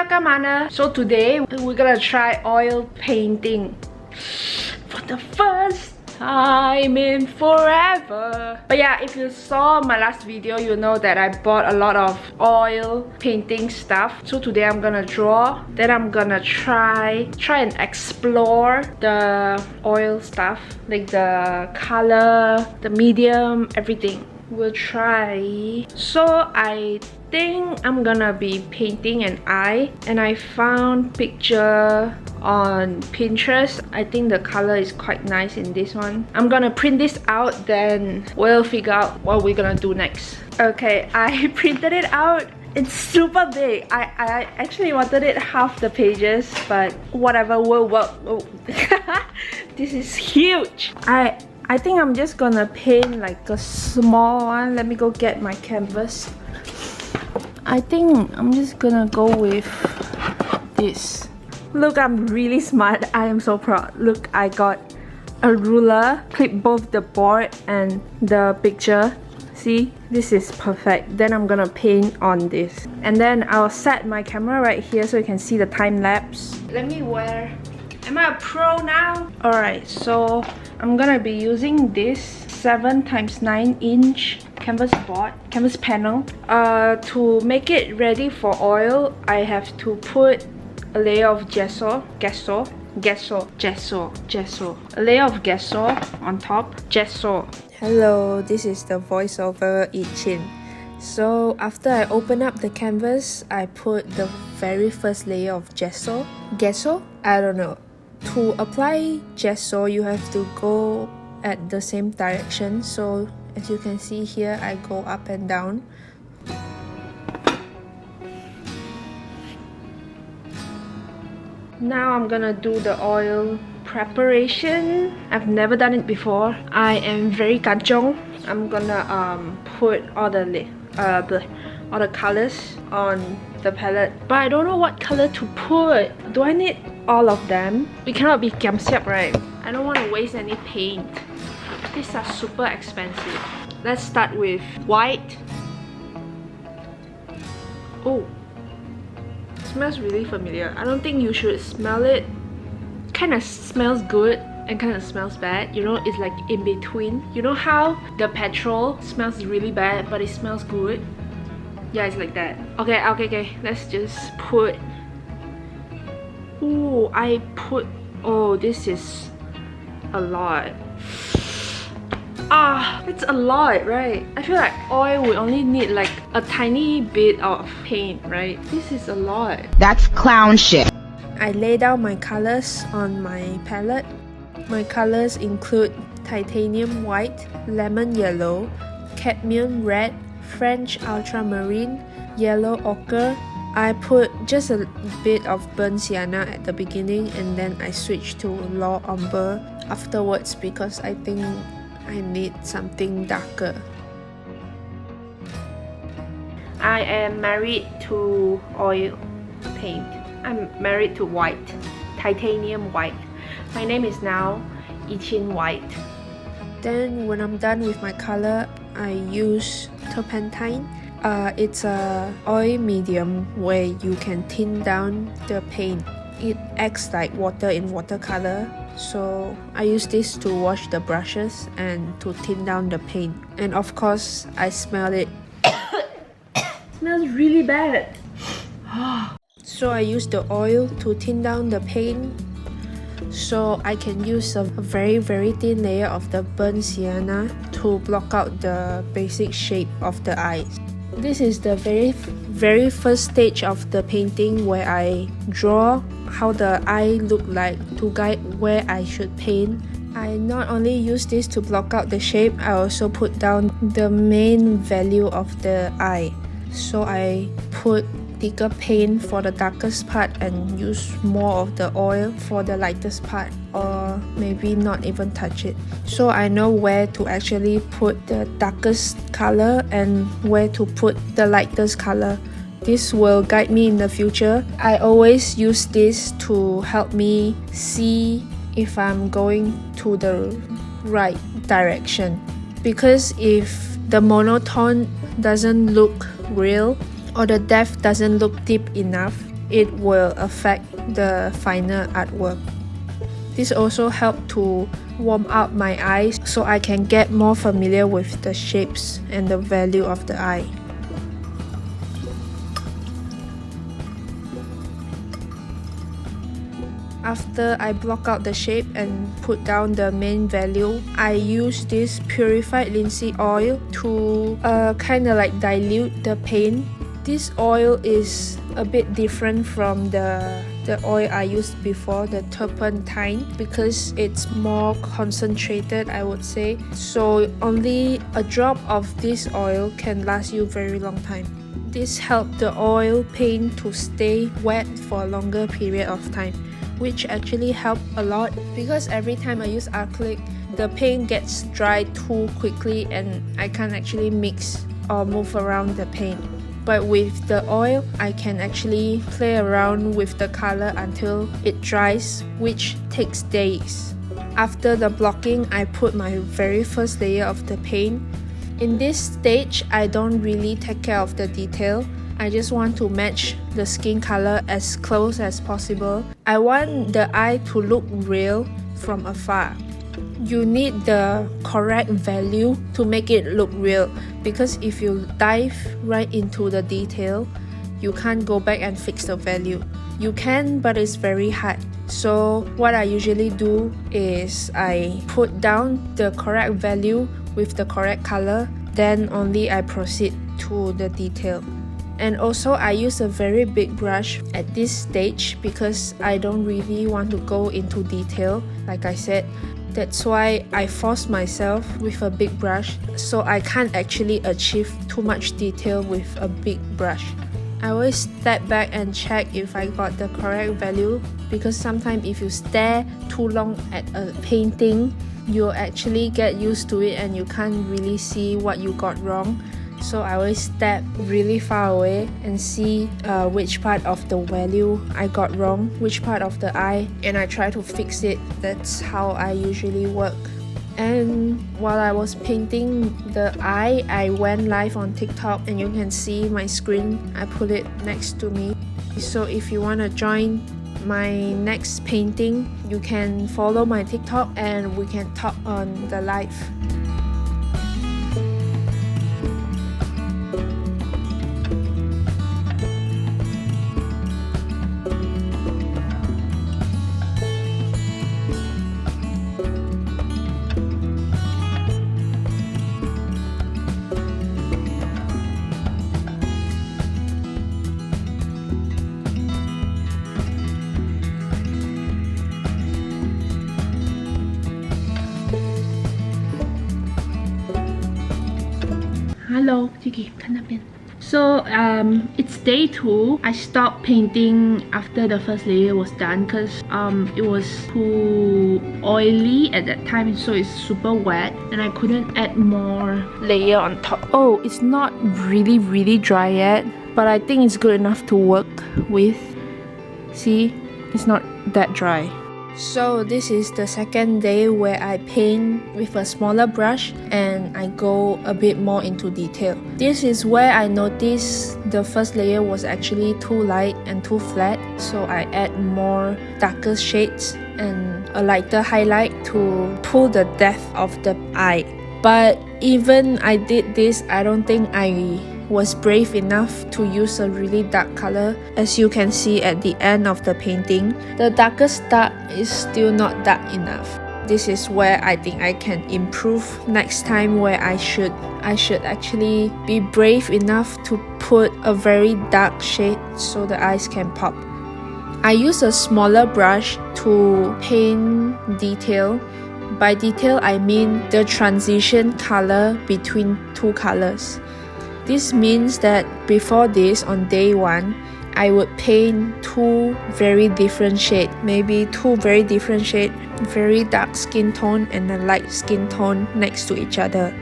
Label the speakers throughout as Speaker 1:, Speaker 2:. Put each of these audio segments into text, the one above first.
Speaker 1: So today we're gonna try oil painting for the first time in forever. But yeah, if you saw my last video, you know that I bought a lot of oil painting stuff. So today I'm gonna draw, then I'm gonna try and explore the oil stuff, like the color, the medium, everything. We'll try. So I think I'm gonna be painting an eye, and I found picture on Pinterest. I think the color is quite nice in this one. I'm gonna print this out, then we'll figure out what we're gonna do next. Okay, I printed it out. It's super big. I actually wanted it half the pages, but whatever will work. Oh. This is huge. I think I'm just gonna paint like a small one. Let me go get my canvas. I think I'm just gonna go with this. Look, I'm really smart. I am so proud. Look, I got a ruler, clip both the board and the picture. See, this is perfect. Then I'm gonna paint on this. And then I'll set my camera right here so you can see the time lapse. Let me wear... Am I a pro now? Alright, so I'm gonna be using this 7x9 inch canvas board, canvas panel. To make it ready for oil, I have to put a layer of gesso, a layer of gesso on top, gesso. Hello, this is the voiceover Ichin. So after I open up the canvas, I put the very first layer of gesso. I don't know. To apply gesso, you have to go at the same direction. So as you can see here, I go up and down. Now I'm gonna do the oil preparation. I've never done it before. I am very kanchong. I'm gonna put all the colors on the palette, but I don't know what color to put. Do I need all of them? We cannot be kiam siap, right? I don't want to waste any paint. These are super expensive. Let's start with white. Oh, it smells really familiar. I don't think you should smell it. Kind of smells good and kind of smells bad. You know, it's like in between. You know how the petrol smells really bad but it smells good? Yeah, it's like that. Okay. Let's just put... Ooh, oh, this is a lot. It's a lot, right? I feel like oil we only need like a tiny bit of paint, right? This is a lot.
Speaker 2: That's clown shit.
Speaker 1: I lay down my colors on my palette. My colors include titanium white, lemon yellow, cadmium red, French ultramarine, yellow ochre. I put just a bit of burnt sienna at the beginning, and then I switched to raw umber afterwards because I think I need something darker. I am married to oil paint. I'm married to white, titanium white. My name is now Ichin White. Then when I'm done with my color, I use turpentine. It's a oil medium where you can thin down the paint. It acts like water in watercolor. So I use this to wash the brushes and to thin down the paint. And of course, I smell it. Smells really bad. So I use the oil to thin down the paint, so I can use a very thin layer of the burnt sienna to block out the basic shape of the eyes. This is the very first stage of the painting where I draw how the eye look like to guide where I should paint. I not only use this to block out the shape, I also put down the main value of the eye. So I put thicker paint for the darkest part and use more of the oil for the lightest part, or maybe not even touch it. So I know where to actually put the darkest color and where to put the lightest color. This will guide me in the future. I always use this to help me see if I'm going to the right direction. Because if the monotone doesn't look real, or the depth doesn't look deep enough, it will affect the final artwork. This also helped to warm up my eyes so I can get more familiar with the shapes and the value of the eye. After I block out the shape and put down the main value, I use this purified linseed oil to kind of like dilute the paint. This oil is a bit different from the oil I used before, the turpentine, because it's more concentrated, I would say. So only a drop of this oil can last you very long time. This helps the oil paint to stay wet for a longer period of time, which actually helped a lot because every time I use acrylic, the paint gets dry too quickly and I can't actually mix or move around the paint. But with the oil, I can actually play around with the color until it dries, which takes days. After the blocking, I put my very first layer of the paint. In this stage, I don't really take care of the detail. I just want to match the skin color as close as possible. I want the eye to look real from afar. You need the correct value to make it look real, because if you dive right into the detail, you can't go back and fix the value. You can, but it's very hard. So what I usually do is I put down the correct value with the correct color, then only I proceed to the detail. And also I use a very big brush at this stage because I don't really want to go into detail, like I said. That's why I force myself with a big brush, so I can't actually achieve too much detail with a big brush. I always step back and check if I got the correct value, because sometimes if you stare too long at a painting, you'll actually get used to it and you can't really see what you got wrong. So I always step really far away and see which part of the value I got wrong, which part of the eye, and I try to fix it. That's how I usually work. And while I was painting the eye, I went live on TikTok, and you can see my screen. I put it next to me. So if you want to join my next painting, you can follow my TikTok and we can talk on the live.
Speaker 2: Hello, Jiggy, 看那边. So it's day 2. I stopped painting after the first layer was done because it was too oily at that time, so it's super wet and I couldn't add more layer on top. Oh, it's not really dry yet, but I think it's good enough to work with. See, it's not that dry.
Speaker 1: So this is the second day where I paint with a smaller brush and I go a bit more into detail. This is where I noticed the first layer was actually too light and too flat, so I add more darker shades and a lighter highlight to pull the depth of the eye. But even I did this, I don't think I was brave enough to use a really dark color. As you can see at the end of the painting, the darkest dark is still not dark enough. This is where I think I can improve next time, where I should actually be brave enough to put a very dark shade so the eyes can pop. I use a smaller brush to paint detail. By detail, I mean the transition color between two colors. This means that before this, on day 1, I would paint two very different shades, maybe two very different shades, very dark skin tone and a light skin tone next to each other.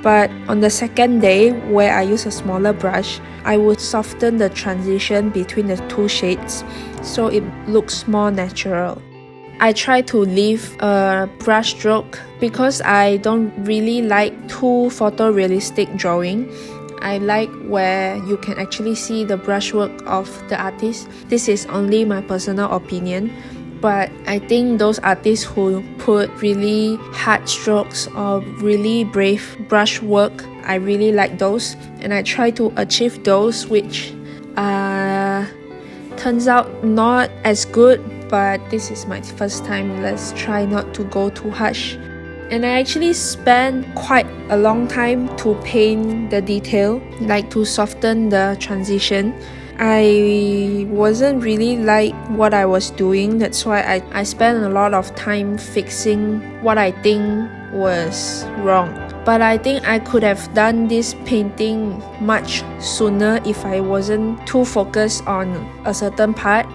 Speaker 1: But on the second day, where I use a smaller brush, I would soften the transition between the two shades so it looks more natural. I try to leave a brush stroke because I don't really like too photorealistic drawing. I like where you can actually see the brushwork of the artist. This is only my personal opinion, but I think those artists who put really hard strokes or really brave brushwork, I really like those, and I try to achieve those, which turns out not as good, but this is my first time. Let's try not to go too harsh. And I actually spent quite a long time to paint the detail, like to soften the transition. I wasn't really like what I was doing, that's why I spent a lot of time fixing what I think was wrong. But I think I could have done this painting much sooner if I wasn't too focused on a certain part.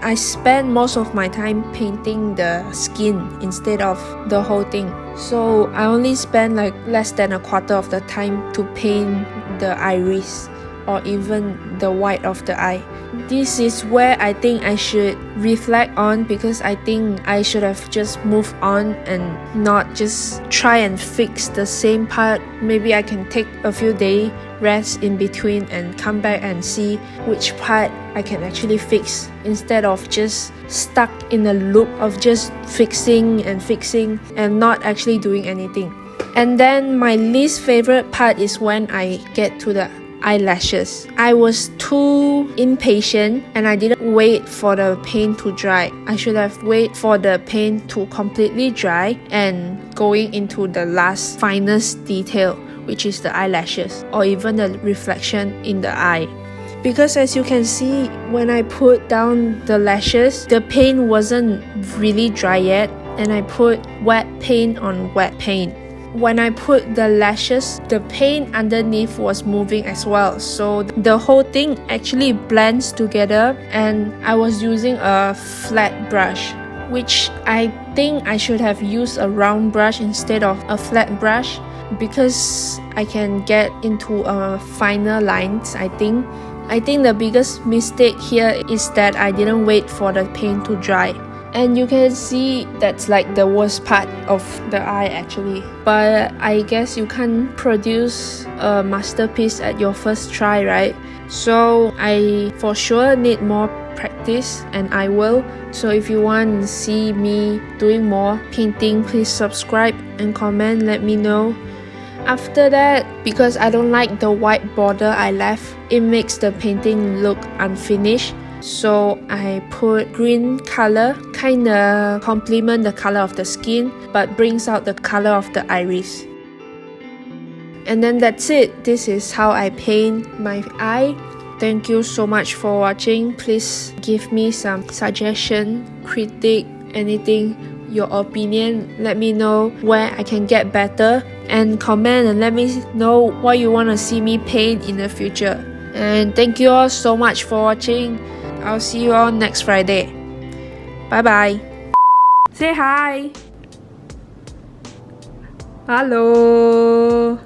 Speaker 1: I spent most of my time painting the skin instead of the whole thing. So I only spent like less than a quarter of the time to paint the iris or even the white of the eye. This is where I think I should reflect on, because I think I should have just moved on and not just try and fix the same part. Maybe I can take a few days rest in between and come back and see which part I can actually fix, instead of just stuck in a loop of just fixing and not actually doing anything. And then my least favorite part is when I get to the eyelashes. I was too impatient and I didn't wait for the paint to dry. I should have waited for the paint to completely dry and going into the last finest detail, which is the eyelashes or even the reflection in the eye. Because as you can see, when I put down the lashes, the paint wasn't really dry yet, and I put wet paint on wet paint. When I put the lashes, the paint underneath was moving as well, so the whole thing actually blends together, and I was using a flat brush, which I think I should have used a round brush instead of a flat brush, because I can get into a finer lines. I think the biggest mistake here is that I didn't wait for the paint to dry. And you can see that's like the worst part of the eye actually. But I guess you can't produce a masterpiece at your first try, right? So I for sure need more practice, and I will. So if you want to see me doing more painting, please subscribe and comment, let me know. After that, because I don't like the white border I left, it makes the painting look unfinished. So I put green color, kinda complement the color of the skin, but brings out the color of the iris. And then that's it. This is how I paint my eye. Thank you so much for watching. Please give me some suggestion, critique, anything, your opinion. Let me know where I can get better, and comment and let me know what you want to see me paint in the future. And thank you all so much for watching. I'll see you all next Friday. Bye bye. Say hi. Hello.